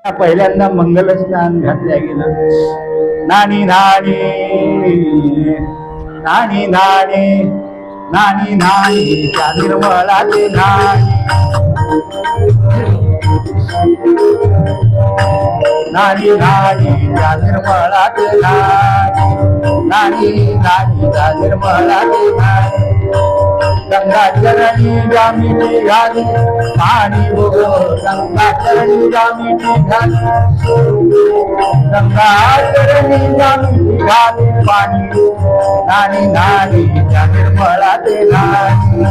पहिल्यांदा मंगल स्नान घातल्या गेलं. नानी नाणी नानी नाणी नानी नाणी त्या निर्मळाचे नाणी नानी नाणी त्या निर्मळाचे नाणी नानी नानी त्या निर्मळाचे नाणी गंगाचरणी जामिनी घाली पाणी बघ गंगाचरणी जामिनी घाली गंगाचरणी जामिनी घाली पाणी नानी नानी त्या निर्मळाचे नाणी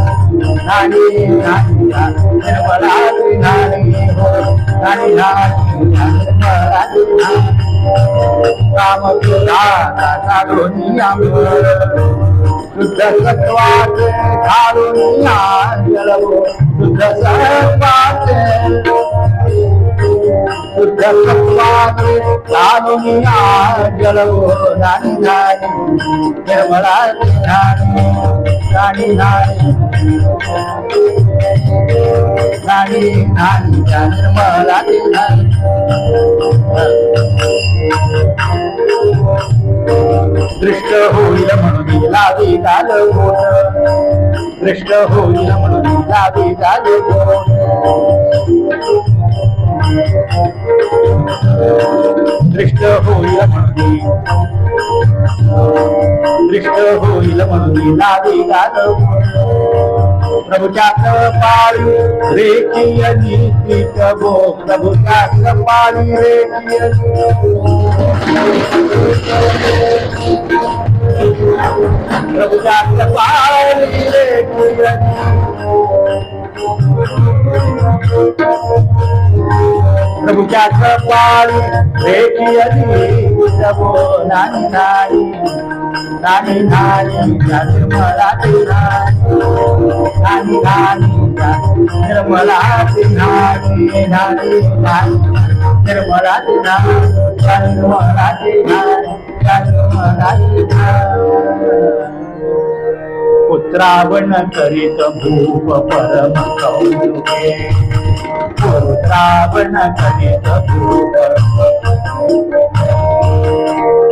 नानी नानी त्या निर्मळाचे नाणी नानी नानी त्या निर्मळाचे नाणी राम तुला दोन्ही आंबळ शुद्ध सत्वाचे घालून जळवो शुद्ध सत्वाचे शुद्ध सत्वाचे घालून जळवो नानी नानी निर्मळाची नानी नानी नानी नानी नानी त्या निर्मळाची नानी दृष्ट होईल म्हणून लावी गाल गोट दृष्ट होईल म्हणून लावी गाल गोट दृष्ट होईल म्हणून दृष्ट होईल म्हणून लावी गाल गोट प्रभुच्या कपाळी रेखीयनी पीठ गो प्रभुच्या कपाळी रेखीयनी प्रभुच्या कपाळी रेखीयनी प्रभुच्या कपाळी रेखीयनी प्रभो नानी नानी नानी नानी त्या निर्मळाची नानी नानी त्या निर्मळाची नानी नानी नानी निर्मळाची नानी त्या निर्मळाची नानी त्या निर्मळाची पुत्रावण करीत भूप परम कौतुके पुत्रावण करीत भूप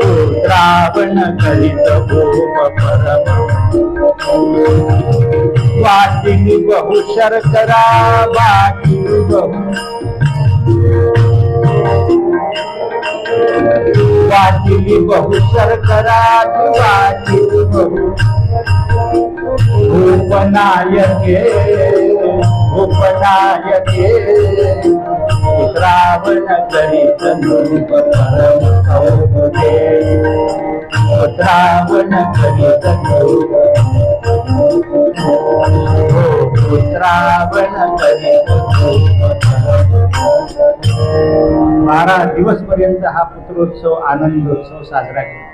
पुत्रावण करीत भूप परम वाटिनी बहु शर्करा वाटी बहु वाटिली बहु सरकराची वाटिली बहु उपनायके उपनायके श्रावण करीत नूप परम कौतुके श्रावण करीत नूप श्रावण करीत 12 दिवस पर्यंत हा पुत्रोत्सव आनंदोत्सव साजरा केला.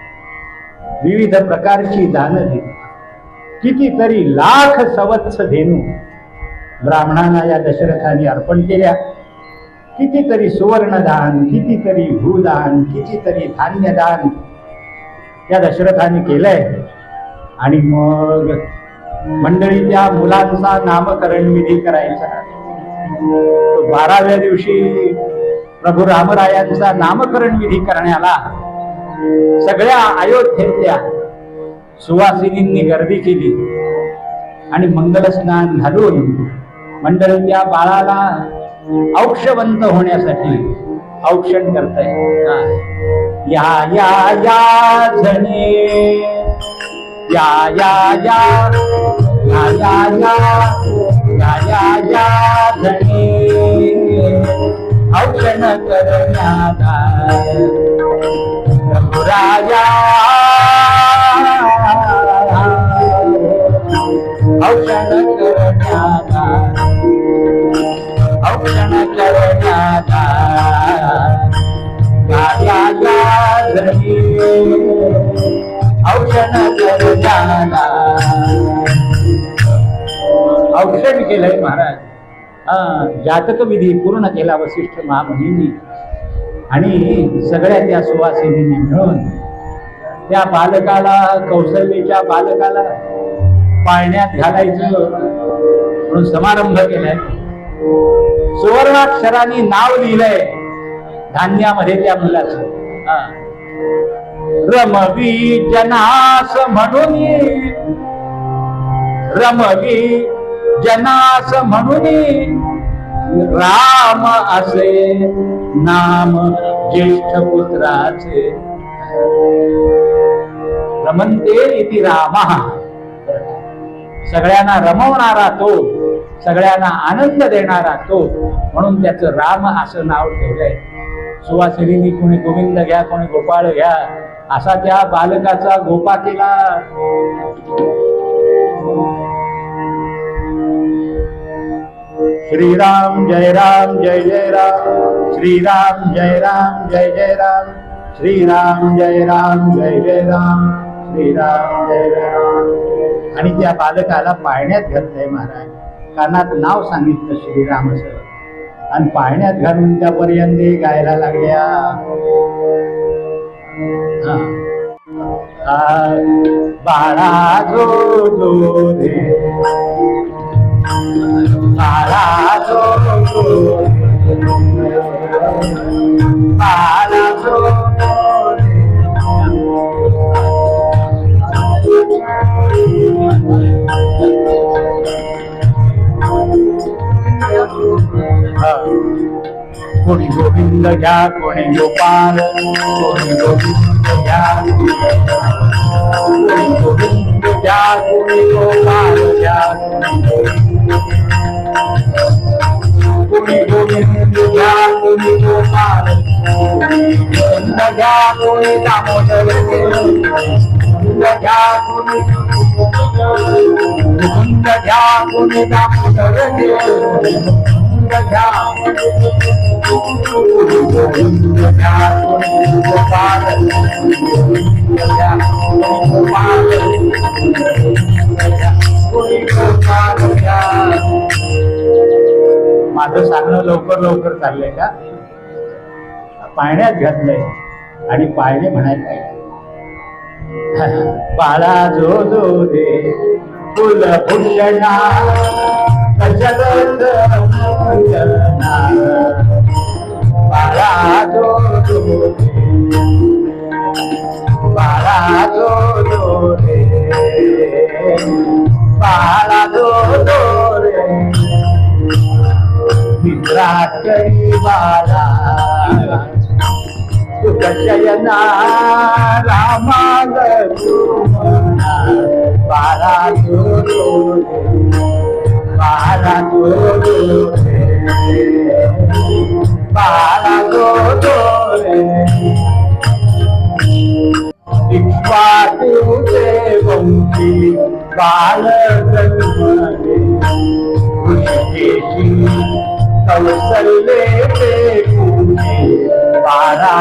विविध प्रकारची दानं दिली. कितीतरी लाख सवत्स धेनू ब्राह्मणांना या दशरथाने अर्पण केल्या. कितीतरी सुवर्णदान, कितीतरी भूदान, कितीतरी धान्यदान या दशरथाने केलंय. आणि मग मंडळी त्या मुलांचा नामकरण विधी करायचा. 12व्या दिवशी प्रभू रामरायांचा नामकरण विधी करण्याला सगळ्या अयोध्येतल्या सुवासिनींनी गर्दी केली आणि मंगल स्नान घालून मंडळी त्या बाळाला औक्षवंत होण्यासाठी औक्षण करताय. या या या धनी या या या या या या या या धनी औक्षण करण्याला राजा औक्षण करण्याला औक्षण करण्याला या या धनी औक्षण करण्याला औक्षण केलंय महाराज. जातक विधी पूर्ण केला वसिष्ठ महामुनींनी आणि सगळ्या त्या सुवासिनींनी मिळून त्या बालकाला, कौशल्येच्या बालकाला पाळण्यात घालायचं म्हणून समारंभ केलाय. सुवर्णाक्षरांनी नाव लिहिलंय धान्यामध्ये त्या मुलाचं. रमवी जनास म्हणून, रमवी जनास म्हणून राम असे नाम ज्येष्ठ पुत्राचे. रमंते इति रामः, सगळ्यांना रमवणारा तो, सगळ्यांना आनंद देणारा तो, म्हणून त्याचं राम असं नाव ठेवलंय. सुवासिनींनी कोणी गोविंद घ्या, कोणी गोपाळ घ्या, असा त्या बालकाचा गोपा केला. श्रीराम जय राम जय जय राम, श्रीराम जय राम जय जय राम, श्रीराम जय राम जय जय राम, श्रीराम जय जय राम. आणि त्या बालकाला पाळण्यात घातलंय महाराज. कानात नाव सांगितलं श्रीरामचं आणि पाळण्यात घालून त्या पर्यंत गायला लागल्या. बाळा जो जो दे, बाळा जो जो दे, बाळा जो कोणी गोविंद घ्या, कोणी गोपाल, कोणी गोविंद घ्या, कोणी गोविंद घ्या, कोणी गोपाल घ्या, कोणी गोविंद घ्या, कोणी गोपाल, गोविंद घ्या, कोणी दामोदर घ्या, कोणी गोविंद घ्या, कोणी दामोदर घ्या, गोविंद घ्या, कोणी गोपाल, गोविंद घ्या, गोपाल, कोणी गोपाल घ्या. माझं सांगणं लवकर लवकर चाललंय का? पाळण्यात घातलंय आणि पाळणे म्हणायला बाळा जो जो दे फुल भूषणा जगत भूषणा, बाळा जो जो दे, बाळा जो जो दे, बाळा जो जो रे, मित्राकरी बाळा शयना रामा लक्ष्मणा बारा इक्ष्वाकुचे वंशी बाल जन्मले ऋषिकेशी कौसल्ये ते कुंजी बारा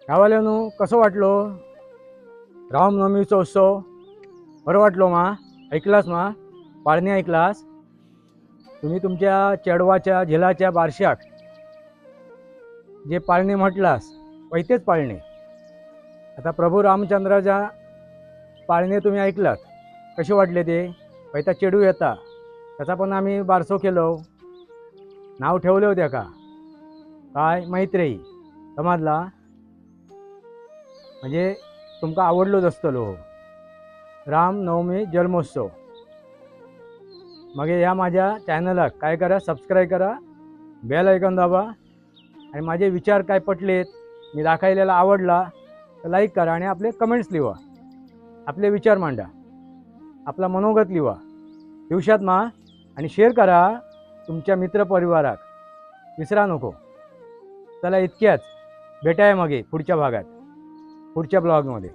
गावाल्यानो कसं वाटलं? रामनवमीचा उत्सव बरं वाटलो मा. ऐकलास मा? पाळणे ऐकलास? तुम्ही तुमच्या चेडवाच्या झेलाच्या बारशाक जे पाळणे म्हटलास पैतेच पाळणे. आता प्रभू रामचंद्राच्या पाळणे तुम्ही ऐकलात, कसे वाटले ते? पैता चेडू येता त्याचा पण आम्ही बारसो केलो, नाव ठेवले होते का काय मैत्रेयी, समजला? म्हणजे तुमका आवडलोच असतलो. रामनवमी जन्मोत्सव. मग या माझ्या चॅनलाक काय करा, सबस्क्राईब करा, बेल आयकॉन दाबा आणि माझे विचार काय पटलेत, मी दाखवलेला आवडला तर लाईक करा आणि आपले कमेंट्स लिहा, आपले विचार मांडा, आपला मनोगत लिहा दिवसात मा आणि शेअर करा तुमच्या मित्रपरिवाराक, विसरा नको. चला इतक्याच, भेटाय मगे पुढच्या भागात, पुढच्या ब्लॉगमध्ये.